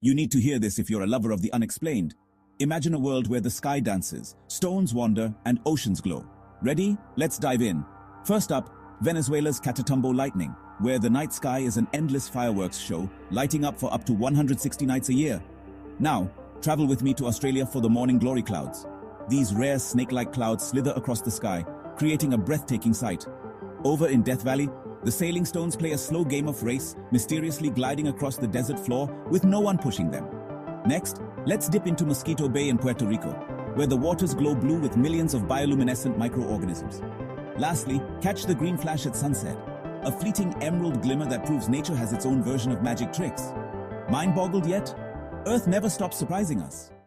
You need to hear this if you're a lover of the unexplained. Imagine a world where the sky dances, stones wander, and oceans glow. Ready? Let's dive in. First up, Venezuela's Catatumbo lightning, where the night sky is an endless fireworks show, lighting up for up to 160 nights a year. Now, travel with me to Australia for the morning glory clouds. These rare snake-like clouds slither across the sky, creating a breathtaking sight. Over in Death Valley, the sailing stones play a slow game of race, mysteriously gliding across the desert floor with no one pushing them. Next, let's dip into Mosquito Bay in Puerto Rico, where the waters glow blue with millions of bioluminescent microorganisms. Lastly, catch the green flash at sunset, a fleeting emerald glimmer that proves nature has its own version of magic tricks. Mind-boggled yet? Earth never stops surprising us.